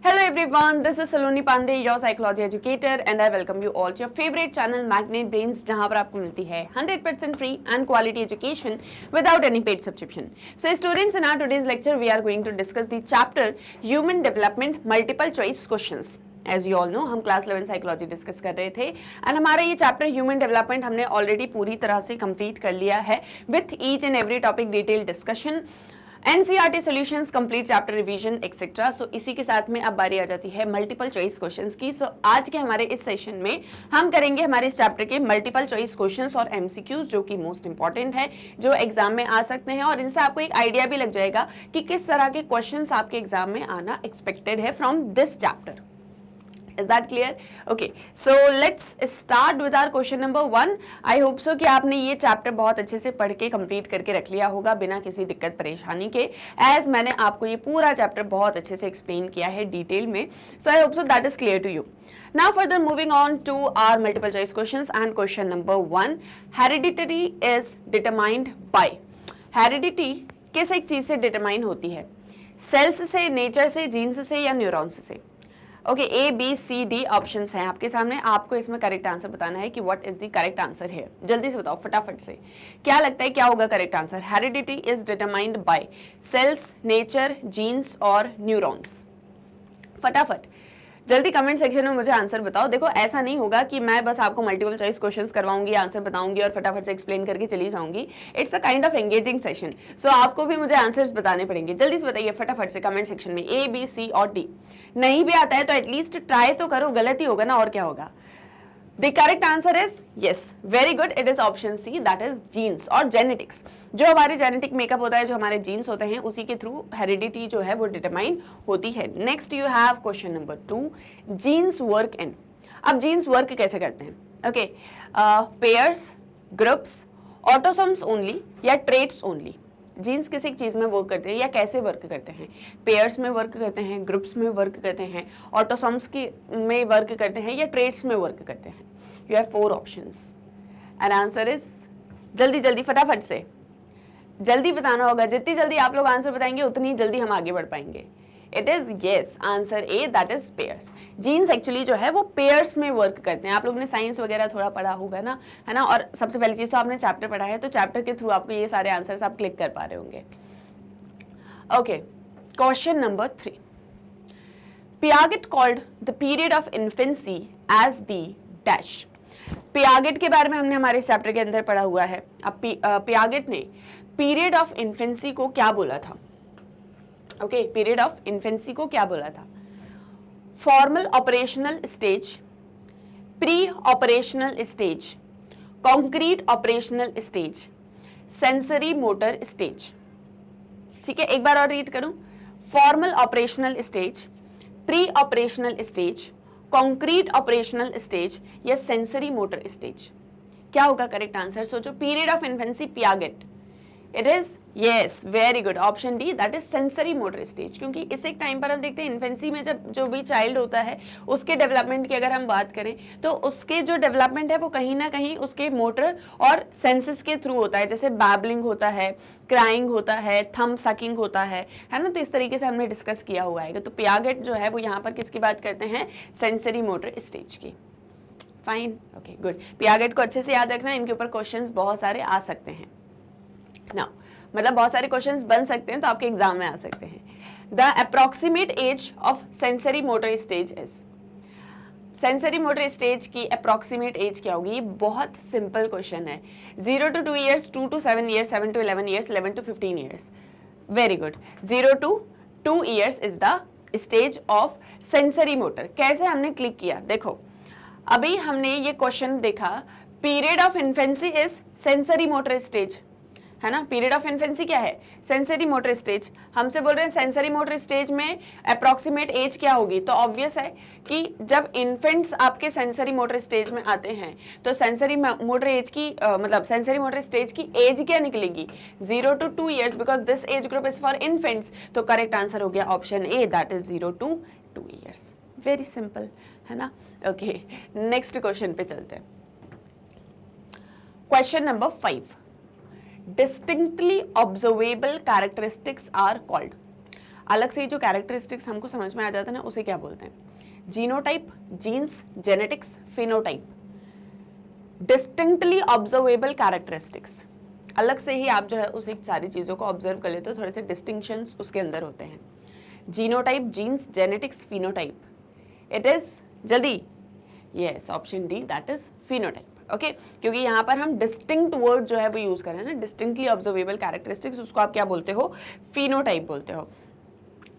Hello everyone, this is Saloni Pandey, your psychology educator, and I welcome you all to your favorite channel Magnet Brains, जहां पर आपको मिलती है 100% free and quality education without any paid subscription. So students, in our today's lecture, we are going to discuss the chapter Human Development Multiple Choice Questions. As you all know हम class 11 psychology discuss कर रहे थे and हमारा ये chapter human development हमने already पूरी तरह से कंप्लीट कर लिया है with each and every topic detail discussion, NCERT solutions, complete chapter revision etcetera. So इसी के साथ में अब बारी आ जाती है मल्टीपल चॉइस क्वेश्चंस की. सो आज के हमारे इस सेशन में हम करेंगे हमारे इस चैप्टर के मल्टीपल चॉइस क्वेश्चंस और एमसीक्यूज, जो कि मोस्ट इंपॉर्टेंट है, जो एग्जाम में आ सकते हैं और इनसे आपको एक आइडिया भी लग जाएगा कि किस तरह के क्वेश्चंस आपके एग्जाम में आना एक्सपेक्टेड है from this chapter. Is that clear? Okay, so let's start with our question number 1. I hope so कि आपने ये चैप्टर बहुत अच्छे से पढ़ के कंप्लीट करके रख लिया होगा बिना किसी दिक्कत परेशानी के, एज मैंने आपको ये पूरा चैप्टर बहुत अच्छे से एक्सप्लेन किया है डिटेल में. So I hope so that is clear to you. Now further moving on to our multiple choice questions and question number 1. Heredity is determined by. Heredity किस एक चीज से डिटरमाइन होती है? सेल्स से, नेचर से, जीन्स से या न्यूरॉन्स से? Okay, A B C D options हैं आपके सामने. आपको इसमें करेक्ट आंसर बताना है कि what is the correct answer है. जल्दी से बताओ फटाफट से, क्या लगता है क्या होगा correct answer? Heredity is determined by cells, nature, genes और न्यूरॉन्स. फटाफट जल्दी कमेंट सेक्शन में मुझे आंसर बताओ. देखो, ऐसा नहीं होगा कि मैं बस आपको मल्टीपल चॉइस क्वेश्चंस करवाऊंगी, आंसर बताऊंगी और फटाफट से एक्सप्लेन करके चली जाऊंगी. It's a kind of engaging session. So आपको भी मुझे आंसर्स बताने पड़ेंगे. जल्दी से बताइए फटाफट से कमेंट सेक्शन में. ए बी सी और डी. नहीं भी आता है तो एटलीस्ट ट्राई तो करो. गलत ही होगा ना, और क्या होगा? The correct answer is yes, very good. It is option C, that is genes और genetics. जो हमारे जेनेटिक मेकअप होता है, जो हमारे जीन्स होते हैं, उसी के थ्रू हेरिडिटी जो है वो डिटरमाइन होती है. Next you have question number 2. Genes work in. अब जीन्स वर्क कैसे करते हैं? Okay, pairs, groups, autosomes only या ट्रेट्स ओनली? जीन्स किसी एक चीज में वर्क करते हैं या कैसे वर्क करते हैं? पेयर्स में वर्क करते हैं, ग्रुप्स में वर्क करते हैं, ऑटोसोम्स की में वर्क करते हैं या ट्रेट्स में वर्क करते हैं? You have 4 options and answer is, जल्दी जल्दी फटाफट से जल्दी बताना होगा. जितनी जल्दी आप लोग आंसर बताएंगे उतनी जल्दी हम आगे बढ़ पाएंगे. It is yes, answer A, that is pairs. Genes actually जो है वो पेयर्स में वर्क करते हैं. आप लोगों ने साइंस वगैरह थोड़ा पढ़ा होगा ना, है ना. और सबसे पहली चीज तो आपने चैप्टर पढ़ा है, तो चैप्टर के थ्रू आपको ये सारे आंसर्स आप क्लिक कर पा रहे होंगे. Okay, question number 3. Piaget called the period of infancy as the dash. Piaget के बारे में हमने हमारे चैप्टर के अंदर पढ़ा हुआ है. अब पियागेट ने पीरियड ऑफ इन्फेंसी को क्या बोला था? ओके, पीरियड ऑफ इन्फेंसी को क्या बोला था? Formal operational stage, pre operational stage, concrete operational stage, sensory motor stage. ठीक है, एक बार और रीड करूं. Formal operational stage, pre operational stage, concrete operational stage या सेंसरी मोटर स्टेज. क्या होगा करेक्ट आंसर? सोचो. Period of infancy Piaget. It is yes, very good, option D, that is sensory motor stage. क्योंकि इस एक time पर हम देखते हैं इन्फेंसी में जब जो भी चाइल्ड होता है उसके डेवलपमेंट की अगर हम बात करें तो उसके जो डेवलपमेंट है वो कहीं ना कहीं उसके मोटर और सेंसेस के थ्रू होता है. जैसे बैबलिंग होता है, क्राइंग होता है, थंब सकिंग होता है ना. तो इस तरीके से हमने डिस्कस किया हुआ है. तो पियागेट जो है वो यहाँ पर किसकी बात करते हैं? सेंसरी मोटर स्टेज की. Fine, okay, good. पियागेट को अच्छे से याद रखना. इनके ऊपर क्वेश्चंस बहुत सारे आ सकते हैं ना, मतलब बहुत सारे क्वेश्चंस बन सकते हैं तो आपके एग्जाम में आ सकते हैं. The approximate age of sensory motor stage is. Sensory motor stage की अप्रोक्सीमेट एज क्या होगी? ये बहुत सिंपल क्वेश्चन है. 0 to 2 years, 2 to 7 years, 7 to 11 years, 11 to 15 years. Very good. 0 to 2 years is the stage of sensory motor. कैसे हमने click किया? देखो, अभी हमने ये क्वेश्चन देखा, period of infancy is sensory motor stage, है ना. पीरियड ऑफ इन्फेंसी क्या है? Sensory motor stage. हमसे बोल रहे हैं सेंसरी मोटर स्टेज में अप्रोक्सीमेट एज क्या होगी? तो ऑब्वियस है कि जब इन्फेंट्स आपके सेंसरी मोटर स्टेज में आते हैं तो सेंसरी मोटर एज की मतलब सेंसरी मोटर स्टेज की एज क्या निकलेगी? 0 to 2 years, because this age group is for infants. तो करेक्ट आंसर हो गया option A, that is 0 to 2 years. Very simple, है ना. ओके, नेक्स्ट क्वेश्चन पे चलते हैं. Question number 5. Distinctly observable characteristics are called. अलग से जो कैरेक्टरिस्टिक्स हमको समझ में आ जाता है ना, उसे क्या बोलते हैं? Genotype, genes, genetics, phenotype, distinctly observable characteristics. अलग से ही आप जो है उस एक सारी चीज़ों को ऑब्जर्व कर लेते हो, थोड़े से डिस्टिंक्शंस उसके अंदर होते हैं। Genotype, genes, genetics, phenotype, it is जल्दी, yes, option D, that is phenotype. Okay, क्योंकि यहाँ पर हम डिस्टिंक्ट वर्ड जो है वो यूज कर रहे हैं ना, डिस्टिंक्टली ऑब्जर्वेबल कैरेक्टरिस्टिक्स, उसको आप क्या बोलते हो? फिनोटाइप बोलते हो।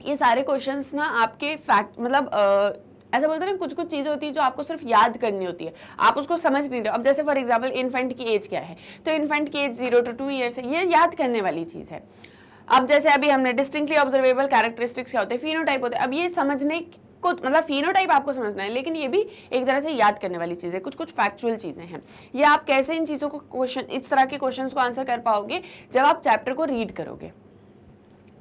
ये सारे क्वेश्चंस ना आपके फैक्ट मतलब ऐसा बोलते हैं ना, कुछ कुछ चीज़ें होती है जो आपको सिर्फ याद करनी होती है, आप उसको समझ नहीं रहे। अब जैसे फॉर एग्जांपल इन्फेंट की एज क्या है, तो इन्फेंट की एज 0 to 2 ईयर्स है, ये याद करने वाली चीज़ है। अब जैसे अभी हमने डिस्टिंक्टली ऑब्जर्वेबल कैरेक्टरिस्टिक्स क्या होते हैं, फिनोटाइप होते हैं। अब ये समझने को मतलब फिनोटाइप आपको समझना है, लेकिन ये भी एक तरह से याद करने वाली चीज़ है, कुछ कुछ फैक्चुअल चीज़ें हैं। ये आप कैसे इन चीज़ों को क्वेश्चन, इस तरह के क्वेश्चन को आंसर कर पाओगे जब आप चैप्टर को रीड करोगे।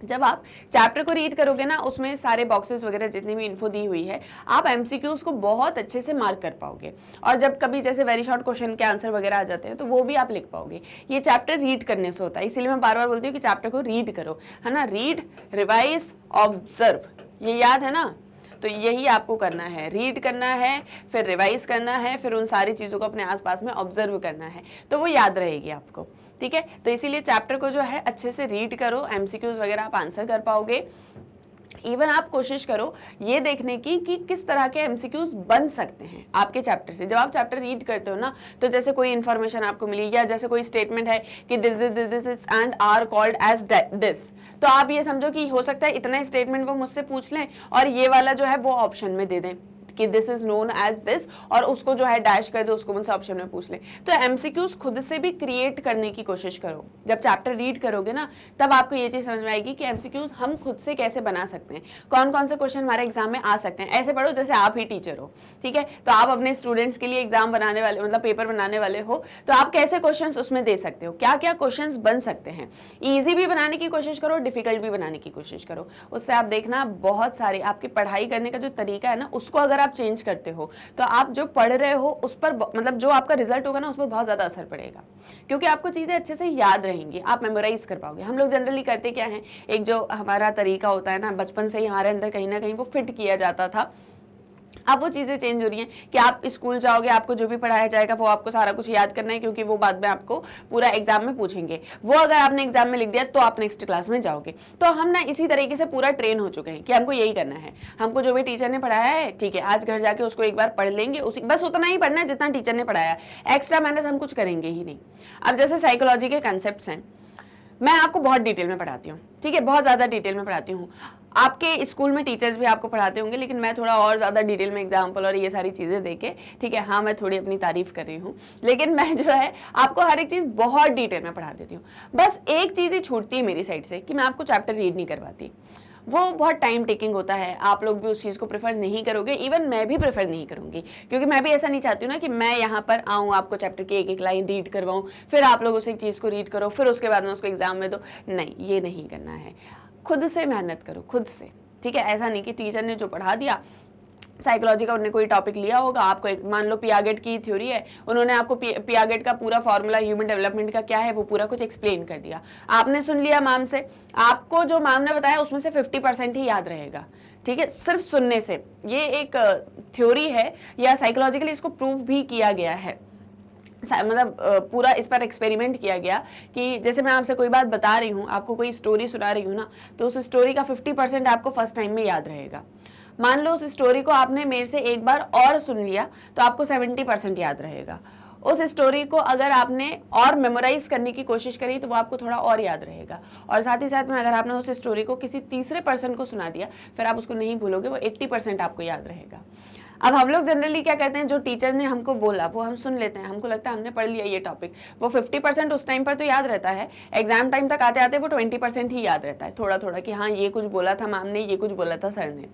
जब आप चैप्टर को रीड करोगे ना, उसमें सारे बॉक्सेस वगैरह जितनी भी इन्फो दी हुई है, आप एमसीक्यूज को बहुत अच्छे से मार्क कर पाओगे। और जब कभी जैसे वेरी शॉर्ट क्वेश्चन के आंसर वगैरह आ जाते हैं तो वो भी आप लिख पाओगे। ये चैप्टर रीड करने से होता है, इसीलिए मैं बार बार बोलती हूँ कि चैप्टर को रीड करो, है ना। रीड, रिवाइज, ऑब्जर्व, ये याद है ना, तो यही आपको करना है, रीड करना है, फिर रिवाइज करना है, फिर उन सारी चीज़ों को अपने आसपास में ऑब्जर्व करना है, तो वो याद रहेगी आपको। ठीक है, तो इसीलिए चैप्टर को जो है अच्छे से रीड करो, एमसीक्यूज वगैरह आप आंसर कर पाओगे। इवन आप कोशिश करो ये देखने की कि किस तरह के एमसीक्यूज बन सकते हैं आपके चैप्टर से। जब आप चैप्टर रीड करते हो ना, तो जैसे कोई इन्फॉर्मेशन आपको मिली या जैसे कोई स्टेटमेंट है कि this is and are called as this, तो आप ये समझो कि हो सकता है इतना स्टेटमेंट वो मुझसे पूछ लें और ये वाला जो है वो ऑप्शन में दे दें कि this is known as this, और उसको जो है डैश कर दो, उसको मुझसे ऑप्शन में पूछ ले। तो एमसीक्यूज खुद से भी क्रिएट करने की कोशिश करो। जब चैप्टर रीड करोगे ना, तब आपको ये चीज समझ में आएगी कि एमसीक्यूज हम खुद से कैसे बना सकते हैं, कौन कौन से क्वेश्चन हमारे एग्जाम में आ सकते हैं। ऐसे पढ़ो जैसे आप ही टीचर हो, ठीक है, तो आप अपने स्टूडेंट्स के लिए एग्जाम बनाने वाले, मतलब पेपर बनाने वाले हो, तो आप कैसे क्वेश्चन उसमें दे सकते हो, क्या क्या क्वेश्चन बन सकते हैं। ईजी भी बनाने की कोशिश करो, डिफिकल्ट भी बनाने की कोशिश करो। उससे आप देखना बहुत सारे आपकी पढ़ाई करने का जो तरीका है ना, उसको अगर आप चेंज करते हो तो आप जो पढ़ रहे हो उस पर, मतलब जो आपका रिजल्ट होगा ना, उस पर बहुत ज्यादा असर पड़ेगा, क्योंकि आपको चीजें अच्छे से याद रहेंगी, आप मेमोराइज कर पाओगे। हम लोग जनरली करते क्या है, एक जो हमारा तरीका होता है ना, बचपन से ही हमारे अंदर कहीं ना कहीं वो फिट किया जाता था। अब वो चीज़ें चेंज हो रही हैं कि आप स्कूल जाओगे, आपको जो भी पढ़ाया जाएगा वो आपको सारा कुछ याद करना है, क्योंकि वो बाद में आपको पूरा एग्जाम में पूछेंगे। वो अगर आपने एग्जाम में लिख दिया तो आप नेक्स्ट क्लास में जाओगे। तो हम ना इसी तरीके से पूरा ट्रेन हो चुके हैं कि हमको यही करना है, हमको जो भी टीचर ने पढ़ाया है, ठीक है, आज घर जाके उसको एक बार पढ़ लेंगे, उसी बस उतना ही पढ़ना है जितना टीचर ने पढ़ाया, एक्स्ट्रा मेहनत हम कुछ करेंगे ही नहीं। अब जैसे साइकोलॉजी के कंसेप्ट हैं, मैं आपको बहुत डिटेल में पढ़ाती हूँ, ठीक है, बहुत ज़्यादा डिटेल में पढ़ाती हूँ। आपके स्कूल में टीचर्स भी आपको पढ़ाते होंगे, लेकिन मैं थोड़ा और ज़्यादा डिटेल में एग्जाम्पल और ये सारी चीज़ें देके, ठीक है, हाँ मैं थोड़ी अपनी तारीफ कर रही हूँ, लेकिन मैं जो है आपको हर एक चीज़ बहुत डिटेल में पढ़ा देती हूँ। बस एक चीज़ ही छूटती है मेरी साइड से कि मैं आपको चैप्टर रीड नहीं करवाती, वो बहुत टाइम टेकिंग होता है, आप लोग भी उस चीज़ को प्रेफर नहीं करोगे, इवन मैं भी प्रेफर नहीं करूँगी, क्योंकि मैं भी ऐसा नहीं चाहती हूँ ना कि मैं यहाँ पर आऊँ, आपको चैप्टर की एक एक लाइन रीड करवाऊँ, फिर आप लोग उस एक चीज़ को रीड करो, फिर उसके बाद में उसको एग्जाम में दो। नहीं, ये नहीं करना है। खुद से मेहनत करो, खुद से, ठीक है। ऐसा नहीं कि टीचर ने जो पढ़ा दिया, साइकोलॉजी का उन्होंने कोई टॉपिक लिया होगा, आपको एक, मान लो पियागेट की थ्योरी है, उन्होंने आपको पियागेट का पूरा फॉर्मूला ह्यूमन डेवलपमेंट का क्या है वो पूरा कुछ एक्सप्लेन कर दिया, आपने सुन लिया मैम से, आपको जो मैम ने बताया उसमें से 50% ही याद रहेगा, ठीक है, सिर्फ सुनने से। ये एक थ्योरी है, या साइकोलॉजिकली इसको प्रूव भी किया गया है, मतलब पूरा इस पर एक्सपेरिमेंट किया गया कि जैसे मैं आपसे कोई बात बता रही हूँ, आपको कोई स्टोरी सुना रही हूँ ना, तो उस स्टोरी का 50% आपको फर्स्ट टाइम में याद रहेगा। मान लो उस स्टोरी को आपने मेरे से एक बार और सुन लिया तो आपको 70% याद रहेगा। उस स्टोरी को अगर आपने और मेमोराइज करने की कोशिश करी तो वो आपको थोड़ा और याद रहेगा। और साथ ही साथ में अगर आपने उस स्टोरी को किसी तीसरे पर्सन को सुना दिया, फिर आप उसको नहीं भूलोगे, वो 80% आपको याद रहेगा। अब हम लोग जनरली क्या कहते हैं, जो टीचर ने हमको बोला वो हम सुन लेते हैं, हमको लगता है हमने पढ़ लिया ये टॉपिक, वो 50% उस टाइम पर तो याद रहता है, एग्जाम टाइम तक आते आते वो 20% ही याद रहता है, थोड़ा थोड़ा, कि हाँ ये कुछ बोला था मैम ने, ये कुछ बोला था सर ने।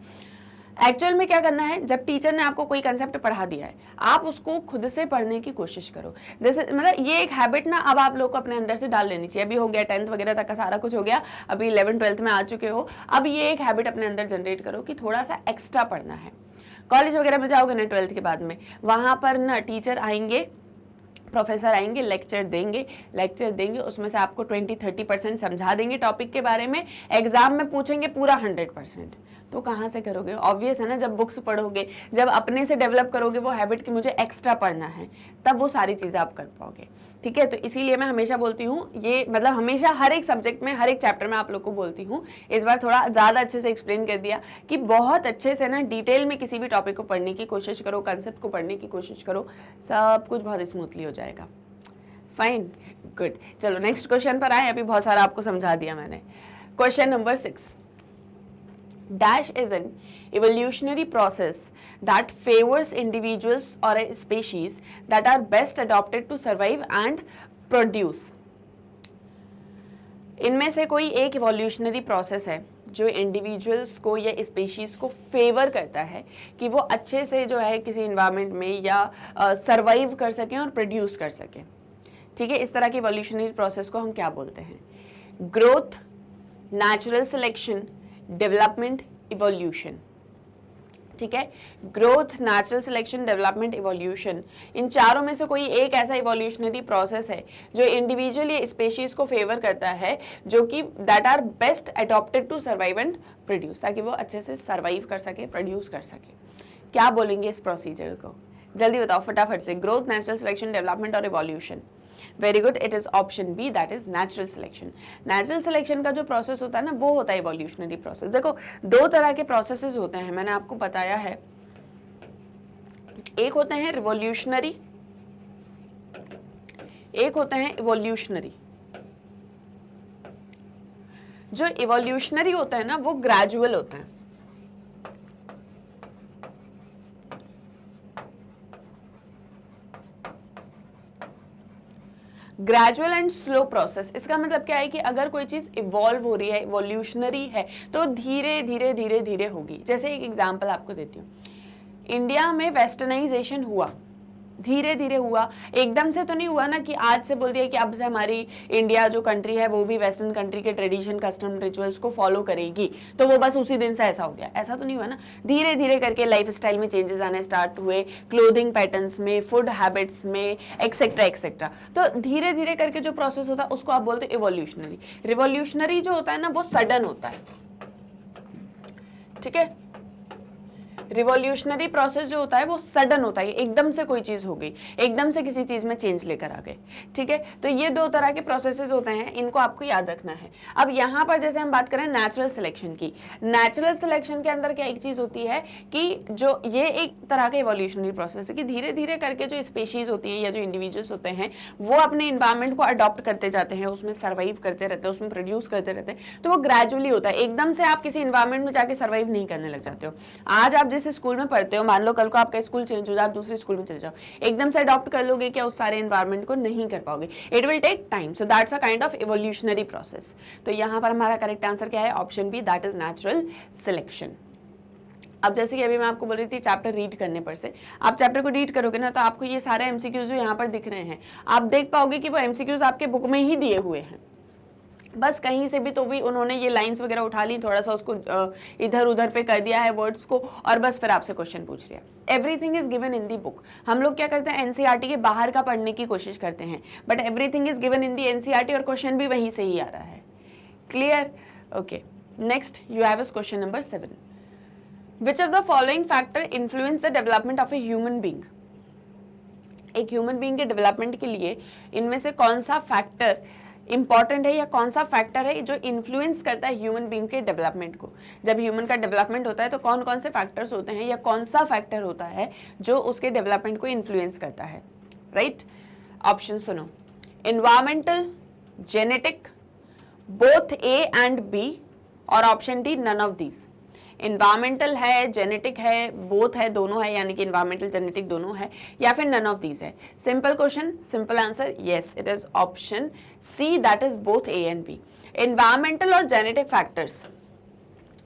एक्चुअल में क्या करना है, जब टीचर ने आपको कोई कंसेप्ट पढ़ा दिया है, आप उसको खुद से पढ़ने की कोशिश करो। जैसे मतलब ये एक हैबिट ना अब आप लोग को अपने अंदर से डाल लेनी चाहिए। अभी हो गया 10th वगैरह तक का सारा कुछ हो गया, अभी 11th 12th में आ चुके हो, अब ये एक हैबिट अपने अंदर जनरेट करो कि थोड़ा सा एक्स्ट्रा पढ़ना है। कॉलेज वगैरह में जाओगे ना 12th के बाद में, वहाँ पर ना टीचर आएंगे, प्रोफेसर आएंगे, लेक्चर देंगे, उसमें से आपको 20-30% समझा देंगे टॉपिक के बारे में, एग्जाम में पूछेंगे पूरा 100%, तो कहाँ से करोगे? ऑब्वियस है ना, जब बुक्स पढ़ोगे, जब अपने से डेवलप करोगे वो हैबिट कि मुझे एक्स्ट्रा पढ़ना है, तब वो सारी चीज़ें आप कर पाओगे। ठीक है, तो इसीलिए मैं हमेशा बोलती हूँ, ये मतलब हमेशा हर एक सब्जेक्ट में, हर एक चैप्टर में आप लोग को बोलती हूँ, इस बार थोड़ा ज़्यादा अच्छे से एक्सप्लेन कर दिया कि बहुत अच्छे से ना डिटेल में किसी भी टॉपिक को पढ़ने की कोशिश करो, कंसेप्ट को पढ़ने की कोशिश करो, सब कुछ बहुत स्मूथली हो जाएगा। Fine, good. चलो नेक्स्ट क्वेश्चन पर आए, अभी बहुत सारा आपको समझा दिया मैंने। Question number 6, Dash is an evolutionary process that favors individuals or a species that are best adapted to survive and produce. इनमें से कोई एक इवोल्यूशनरी प्रोसेस है जो इंडिविजुअल्स को या स्पीशीज को फेवर करता है कि वो अच्छे से जो है किसी इन्वायरमेंट में या सरवाइव कर सकें और प्रोड्यूस कर सकें। ठीक है, इस तरह की इवोल्यूशनरी प्रोसेस को हम क्या बोलते हैं? Growth, natural selection, development, evolution. ठीक है, growth, natural selection, development, evolution, इन चारों में से कोई एक ऐसा इवोल्यूशनरी प्रोसेस है जो इंडिविजुअल या स्पेशीज को फेवर करता है, जो कि that are best adopted to survive and produce, ताकि वो अच्छे से सर्वाइव कर सके, प्रोड्यूस कर सके। क्या बोलेंगे इस प्रोसीजर को? जल्दी बताओ फटाफट से। ग्रोथ, नेचुरल सिलेक्शन, डेवलपमेंट और evolution. Very good, it is option B, that is natural selection. Natural selection का जो प्रोसेस होता है ना, वो होता है इवोल्यूशनरी प्रोसेस। देखो, दो तरह के प्रोसेसेस होते हैं, मैंने आपको बताया है। एक होते हैं रिवोल्यूशनरी, एक होते हैं इवोल्यूशनरी। जो इवोल्यूशनरी होता है ना, वो ग्रेजुअल होता है। Gradual and slow process. इसका मतलब क्या है कि अगर कोई चीज इवॉल्व हो रही है, इवोल्यूशनरी है, तो धीरे धीरे धीरे धीरे होगी। जैसे एक एग्जांपल आपको देती हूँ, इंडिया में वेस्टर्नाइजेशन हुआ, धीरे धीरे हुआ, एकदम से तो नहीं हुआ ना कि आज से बोल दिया कि अब से हमारी इंडिया जो कंट्री है वो भी वेस्टर्न कंट्री के ट्रेडिशन, कस्टम, रिचुअल्स को फॉलो करेगी, तो वो बस उसी दिन से ऐसा हो गया। ऐसा तो नहीं हुआ ना, धीरे धीरे करके लाइफ स्टाइल में चेंजेस आने स्टार्ट हुए, क्लोथिंग पैटर्न्स में, फूड हैबिट्स में, एक्सेट्रा एक्सेट्रा। तो धीरे धीरे करके जो प्रोसेस होता है उसको आप बोलते हैं इवोल्यूशनरी। रिवोल्यूशनरी जो होता है ना, वो सडन होता है। ठीक है, रिवॉल्यूशनरी प्रोसेस जो होता है वो सडन होता है, एकदम से कोई चीज हो गई, एकदम से किसी चीज में चेंज लेकर आ गए। ठीक है, तो ये दो तरह के प्रोसेसेस होते हैं, इनको आपको याद रखना है। अब यहाँ पर जैसे हम बात करें नेचुरल सिलेक्शन की, नेचुरल सिलेक्शन के अंदर क्या एक चीज होती है कि जो ये एक तरह का इवोल्यूशनरी प्रोसेस है कि धीरे धीरे करके जो स्पीशीज होती है या जो इंडिविजुअल्स होते हैं वो अपने इन्वायरमेंट को अडॉप्ट करते जाते हैं, उसमें सर्वाइव करते रहते हैं, उसमें प्रोड्यूस करते रहते हैं। तो वो ग्रेजुअली होता है, एकदम से आप किसी इन्वायरमेंट में जाके सर्वाइव नहीं करने लग जाते हो। आज आप जिस स्कूल में पढ़ते हो, मान लो कल को आपका स्कूल चेंज हो जाए, आप दूसरे स्कूल में चले जाओ, एकदम से अडॉप्ट कर लोगे क्या उस सारे एनवायरनमेंट को? नहीं कर पाओगे, it will take time. So that's a kind of evolutionary process. तो यहां पर हमारा करेक्ट आंसर क्या है? Option B, that is natural selection. अब जैसे कि अभी मैं आपको बोल रही थी चैप्टर रीड करने पर से, आप चैप्टर को रीड करोगे ना तो आपको ये सारे एमसीक्यूज जो यहाँ पर दिख रहे हैं, आप देख पाओगे कि वो एमसीक्यूज आपके बुक में ही दिए हुए हैं, बस कहीं से भी तो भी उन्होंने ये लाइंस वगैरह उठा ली, थोड़ा सा उसको इधर उधर पे कर दिया है वर्ड्स को, और बस फिर आपसे क्वेश्चन पूछ लिया। Everything is given in the book. हम लोग क्या करते हैं, एनसीईआरटी के बाहर का पढ़ने की कोशिश करते हैं, but everything is given in the NCERT और क्वेश्चन भी वहीं से ही आ रहा है। Clear? Okay, next you have is question number 7। Which of the following factor influence the development of a human being? एक ह्यूमन बीइंग के डेवलपमेंट के लिए इनमें से कौन सा फैक्टर इंपॉर्टेंट है या कौन सा फैक्टर है जो इन्फ्लुएंस करता है ह्यूमन बीइंग के डेवलपमेंट को? जब ह्यूमन का डेवलपमेंट होता है तो कौन कौन से फैक्टर्स होते हैं या कौन सा फैक्टर होता है जो उसके डेवलपमेंट को इन्फ्लुएंस करता है? राइट, ऑप्शन सुनो, environmental, genetic, both A and B, और option D, none of these. Environmental है, जेनेटिक है, बोथ है, दोनों है, यानी कि इन्वायरमेंटल जेनेटिक दोनों है, या फिर नन ऑफ दीज है। Simple question, simple answer, yes it is option C, that is both A and B. Environmental और जेनेटिक फैक्टर्स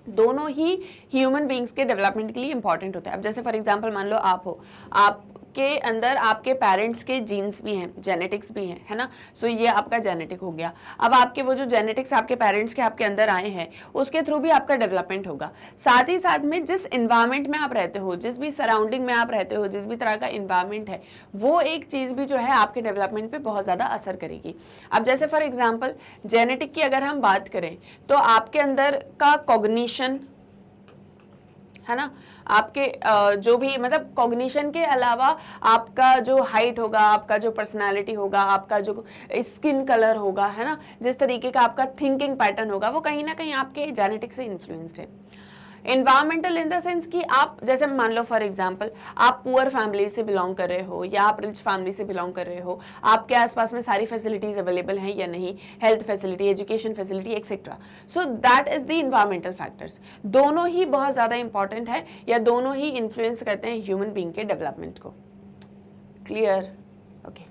दोनों ही ह्यूमन बीइंग्स के डेवलपमेंट के लिए इंपॉर्टेंट होते हैं। अब जैसे फॉर एग्जांपल मान लो आप हो, आप आपके अंदर आपके पेरेंट्स के जीन्स भी हैं, जेनेटिक्स भी हैं, है ना। सो ये आपका जेनेटिक हो गया। अब आपके वो जो जेनेटिक्स आपके पेरेंट्स के आपके अंदर आए हैं उसके थ्रू भी आपका डेवलपमेंट होगा। साथ ही साथ में जिस इन्वायरमेंट में आप रहते हो, जिस भी सराउंडिंग में आप रहते हो, जिस भी तरह का इन्वायरमेंट है, वो एक चीज़ भी जो है आपके डेवलपमेंट पे बहुत ज़्यादा असर करेगी। अब जैसे फॉर एग्जांपल जेनेटिक की अगर हम बात करें तो आपके अंदर का कॉग्निशन, है ना, आपके जो भी मतलब कॉग्निशन के अलावा आपका जो हाइट होगा, आपका जो पर्सनालिटी होगा, आपका जो स्किन कलर होगा, है ना, जिस तरीके का आपका थिंकिंग पैटर्न होगा, वो कहीं ना कहीं आपके जेनेटिक से इन्फ्लुएंस्ड है। इन्वायरमेंटल इन द सेंस कि आप जैसे मान लो फॉर एग्जांपल आप पुअर फैमिली से बिलोंग कर रहे हो या आप रिच फैमिली से बिलोंग कर रहे हो, आपके आसपास में सारी फैसिलिटीज अवेलेबल हैं या नहीं, health facility, education facility etcetera. So that is the environmental factors. दोनों ही बहुत ज़्यादा इंपॉर्टेंट है या दोनों ही इन्फ्लुएंस करते हैं ह्यूमन बींग के डेवलपमेंट को। क्लियर? ओके,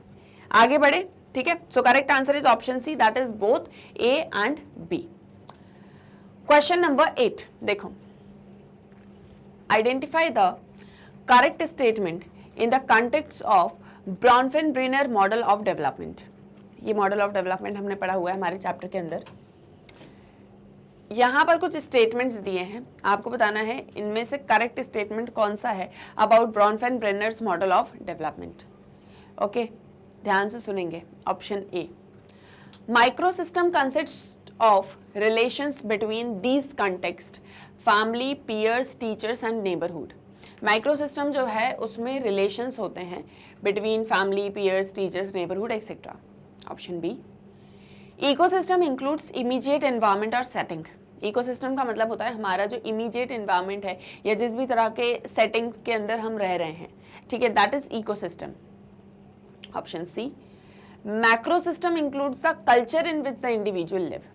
आगे बढ़े। ठीक है, so correct answer is option C, that is both A and B. Question number 8 देखो, identify the correct statement in the context of Bronfenbrenner model of development। ये model of development हमने पढ़ा हुआ है हमारे चैप्टर के अंदर। यहाँ पर कुछ स्टेटमेंट्स दिए हैं, आपको बताना है इनमें से करेक्ट स्टेटमेंट कौन सा है about Bronfenbrenner's model of development. Okay, ध्यान से सुनेंगे। Option A, microsystem consist of relations between these context, family, peers, teachers and neighbourhood. Microsystem जो है उसमें रिलेशंस होते हैं between family, peers, teachers, neighbourhood etcetera. Option B, ecosystem includes immediate environment और setting. Ecosystem का मतलब होता है हमारा जो इमीडिएट एनवायरनमेंट है या जिस भी तरह के सेटिंग्स के अंदर हम रह रहे हैं, ठीक है, that is ecosystem. Option C, macrosystem includes the culture in which the individual live.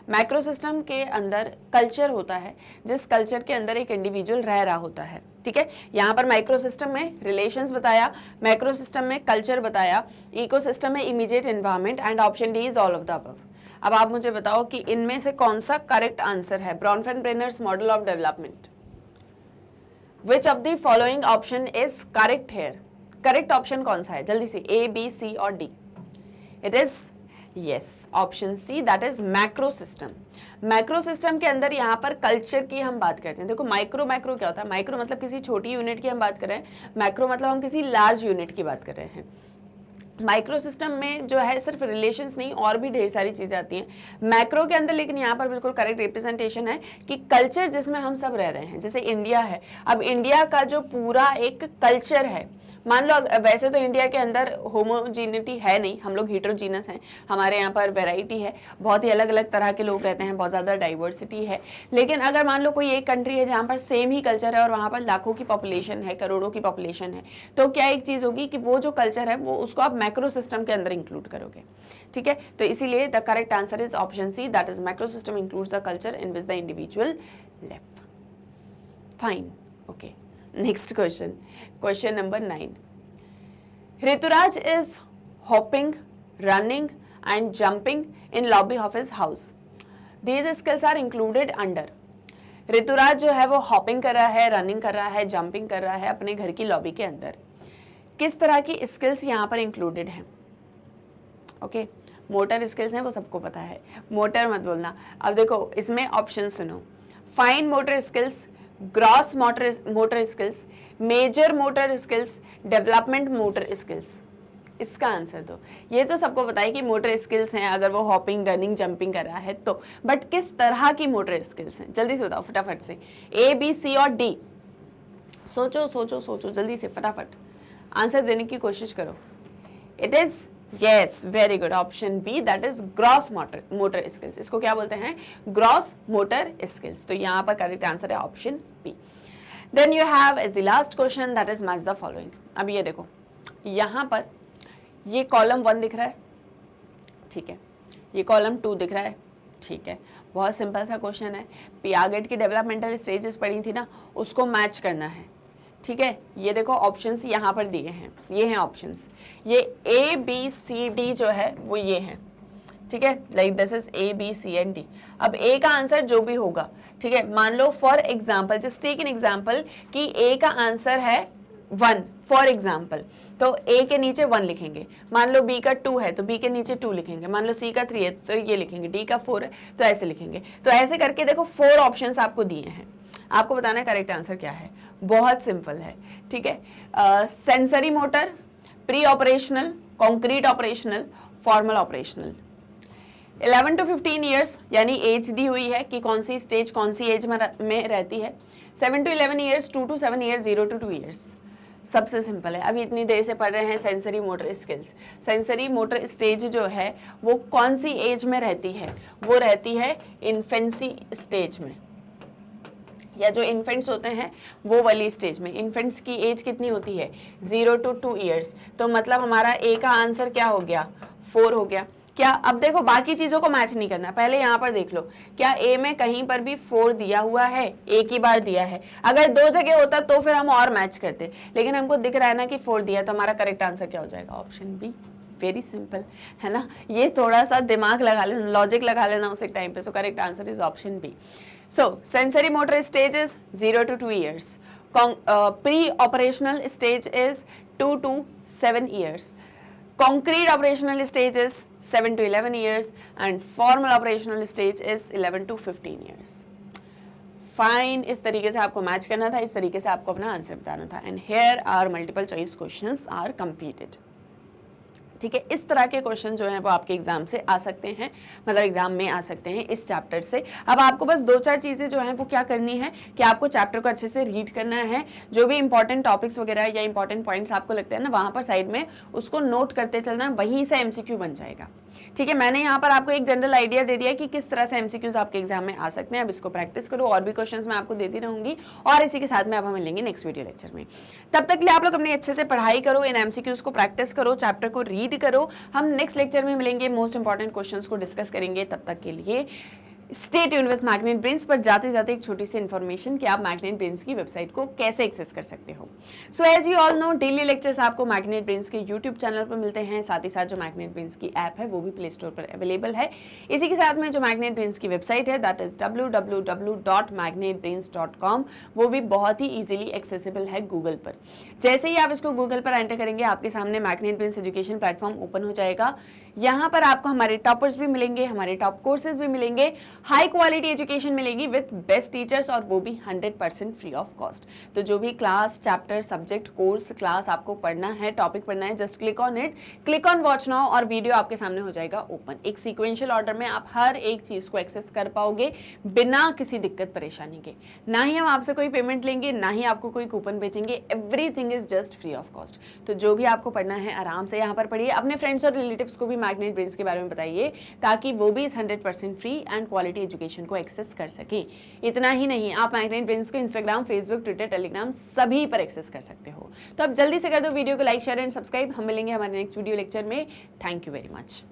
Macro system के अंदर कल्चर होता है जिस कल्चर के अंदर एक इंडिविजुअल रह रहा होता है। ठीक है, यहाँ पर माइक्रो सिस्टम में रिलेशंस बताया, मैक्रो सिस्टम में कल्चर बताया, इको सिस्टम में immediate environment and option D is all of the above. अब आप मुझे बताओ कि इनमें से कौन सा करेक्ट आंसर है Bronfenbrenner's model of development. Which of the following option is correct here. Correct option कौन सा है, जल्दी से, ए, बी, सी और D. It is yes, option C, that is macro system. Macro system के अंदर यहाँ पर कल्चर की हम बात करते हैं। देखो माइक्रो क्या होता है, माइक्रो मतलब किसी छोटी यूनिट की हम बात कर रहे हैं, मैक्रो मतलब हम किसी लार्ज यूनिट की बात कर रहे हैं। माइक्रो सिस्टम में जो है सिर्फ रिलेशंस नहीं और भी ढेर सारी चीजें आती हैं मैक्रो के अंदर, लेकिन यहाँ पर बिल्कुल करेक्ट रिप्रेजेंटेशन है कि कल्चर जिसमें हम सब रह रहे हैं। जैसे इंडिया है, अब इंडिया का जो पूरा एक कल्चर है, मान लो वैसे तो इंडिया के अंदर होमोजीनिटी है नहीं, हम लोग हीट्रोजीनस हैं, हमारे यहाँ पर वैरायटी है, बहुत ही अलग अलग तरह के लोग रहते हैं, बहुत ज़्यादा डाइवर्सिटी है। लेकिन अगर मान लो कोई एक कंट्री है जहाँ पर सेम ही कल्चर है और वहाँ पर लाखों की पॉपुलेशन है, करोड़ों की पॉपुलेशन है, तो क्या एक चीज़ होगी कि वो जो कल्चर है वो उसको आप मैक्रो सिस्टम के अंदर इंक्लूड करोगे। ठीक है, तो इसीलिए the correct answer is option C, that is macro system includes the culture in which the individual live. Fine, okay, next question, question number 9। Rituraj is hopping, running and jumping in lobby of his house. These skills are included under। Rituraj जो है वो hopping कर रहा है, running कर रहा है, jumping कर रहा है अपने घर की लॉबी के अंदर। किस तरह की स्किल्स यहाँ पर इंक्लूडेड हैं? ओके, मोटर स्किल्स हैं, वो सबको पता है, मोटर मत बोलना। अब देखो इसमें ऑप्शन सुनो, fine motor skills, gross motor skills, major motor skills, development motor skills. इसका आंसर दो। ये तो सबको पता है कि मोटर स्किल्स हैं अगर वो हॉपिंग, रनिंग, जंपिंग कर रहा है तो, बट किस तरह की मोटर स्किल्स हैं? जल्दी से बताओ फटाफट से, ए, बी, सी और डी। सोचो सोचो सोचो जल्दी से, फटाफट आंसर देने की कोशिश करो। It is yes, very good, option B, that is gross motor skills. इसको क्या बोलते हैं? Gross motor skills. तो यहाँ पर करेक्ट आंसर है option B. Then you have as the last question, that is match the following. अब ये देखो, यहाँ पर ये कॉलम 1 दिख रहा है, ठीक है, ये कॉलम 2 दिख रहा है, ठीक है, बहुत सिंपल सा क्वेश्चन है। पियागेट की डेवलपमेंटल स्टेजेस पढ़ी थी ना, उसको मैच करना है। ठीक है, ये देखो ऑप्शंस यहाँ पर दिए हैं, ये हैं ऑप्शंस, ये ए, बी, सी, डी जो है वो ये हैं। ठीक है, like this is A, B, C and D. अब ए का आंसर जो भी होगा, ठीक है, मान लो for example, just take an example कि ए का आंसर है 1 फॉर एग्जाम्पल, तो ए के नीचे 1 लिखेंगे, मान लो बी का 2 है तो बी के नीचे 2 लिखेंगे, मान लो सी का 3 है तो ये लिखेंगे, डी का 4 है तो ऐसे लिखेंगे। तो ऐसे करके देखो 4 ऑप्शंस आपको दिए हैं, आपको बताना है करेक्ट आंसर क्या है। बहुत सिंपल है, ठीक है। Sensory motor, pre operational, concrete operational, formal operational. 11 to 15 years यानी एज दी हुई है कि कौन सी स्टेज कौन सी एज में रहती है। 7 to 11 years, 2 to 7 years, 0 to 2 years. सबसे सिंपल है, अभी इतनी देर से पढ़ रहे हैं sensory motor skills. Sensory motor stage जो है वो कौन सी एज में रहती है, वो रहती है इन्फेंसी स्टेज में, या जो इन्फेंट्स होते हैं वो वाली स्टेज में। इन्फेंट्स की एज कितनी होती है 0 to 2 ईयर्स। तो मतलब हमारा ए का आंसर क्या हो गया 4 हो गया। क्या अब देखो बाकी चीजों को मैच नहीं करना, पहले यहाँ पर देख लो क्या ए में कहीं पर भी 4 दिया हुआ है, एक ही बार दिया है। अगर 2 जगह होता तो फिर हम और मैच करते, लेकिन हमको दिख रहा है ना कि 4 दिया, तो हमारा करेक्ट आंसर क्या हो जाएगा ऑप्शन बी। वेरी सिंपल है ना, ये थोड़ा सा दिमाग लगा लेना, लॉजिक लगा लेना उस एक टाइम पे। So correct answer is option B. So, sensory motor stage is 0 to 2 years. Pre-operational stage is 2 to 7 years. Concrete operational stage is 7 to 11 years. And formal operational stage is 11 to 15 years. Fine, इस तरीके से आपको match करना था, इस तरीके से आपको अपना आंसर बताना था. And here our multiple choice questions are completed. ठीक है, इस तरह के क्वेश्चन जो हैं वो आपके एग्जाम से आ सकते हैं, मतलब एग्जाम में आ सकते हैं इस चैप्टर से। अब आपको बस 2-4 चीज़ें जो हैं वो क्या करनी है कि आपको चैप्टर को अच्छे से रीड करना है, जो भी इंपॉर्टेंट टॉपिक्स वगैरह या इंपॉर्टेंट पॉइंट्स आपको लगते हैं ना वहाँ पर साइड में उसको नोट करते चलना है, वहीं से MCQ बन जाएगा। ठीक है, मैंने यहाँ पर आपको एक जनरल आइडिया दे दिया कि किस तरह से MCQs आपके एग्जाम में आ सकते हैं। अब इसको प्रैक्टिस करो, और भी क्वेश्चंस मैं आपको देती रहूंगी, और इसी के साथ में अब हम मिलेंगे नेक्स्ट वीडियो लेक्चर में। तब तक के लिए आप लोग अपनी अच्छे से पढ़ाई करो, इन MCQs को प्रैक्टिस करो, चैप्टर को रीड करो। हम नेक्स्ट लेक्चर में मिलेंगे, मोस्ट इंपॉर्टेंट क्वेश्चंस को डिस्कस करेंगे। तब तक के लिए stay tune with magnet brains. पर जाते जाते एक छोटी सी इन्फॉर्मेशन कि आप मैग्नेट ब्रेन्स की वेबसाइट को कैसे एक्सेस कर सकते हो। So as you all know, daily lectures आपको मैग्नेट ब्रेन्स के यूट्यूब चैनल पर मिलते हैं, साथ ही साथ जो मैग्नेट ब्रेन्स की ऐप है वो भी प्ले स्टोर पर अवेलेबल है। इसी के साथ में जो मैग्नेट ब्रेन्स की वेबसाइट है दैट इज www.magnetbrains.com, वो भी बहुत ही ईजिली एक्सेसिबल है गूगल पर। जैसे ही आप इसको गूगल पर एंटर करेंगे आपके सामने magnet brains education platform open हो जाएगा। यहाँ पर आपको हमारे टॉपर्स भी मिलेंगे, हमारे टॉप कोर्सेज भी मिलेंगे, हाई क्वालिटी एजुकेशन मिलेगी विद बेस्ट टीचर्स, और वो भी 100% फ्री ऑफ कॉस्ट। तो जो भी class, chapter, subject, course, class आपको पढ़ना है, टॉपिक पढ़ना है, just click on it, click on watch now, और वीडियो आपके सामने हो जाएगा ओपन। एक सीक्वेंशियल ऑर्डर में आप हर एक चीज़ को एक्सेस कर पाओगे बिना किसी दिक्कत परेशानी के। ना ही हम आपसे कोई पेमेंट लेंगे, ना ही आपको कोई कूपन बेचेंगे, everything is just free of cost. तो जो भी आपको पढ़ना है आराम से यहाँ पर पढ़िए, अपने फ्रेंड्स और रिलेटिव्स को भी मैग्नेट ब्रेन्स के बारे में बताइए, ताकि वो भी इस 100% फ्री एंड क्वालिटी एजुकेशन को एक्सेस कर सकें। इतना ही नहीं, आप मैग्नेट ब्रेन्स को इंस्टाग्राम, फेसबुक, ट्विटर, टेलीग्राम सभी पर एक्सेस कर सकते हो। तो अब जल्दी से कर दो वीडियो को लाइक, शेयर एंड सब्सक्राइब। हम मिलेंगे हमारे नेक्स्ट वीडियो लेक्चर में। Thank you very much.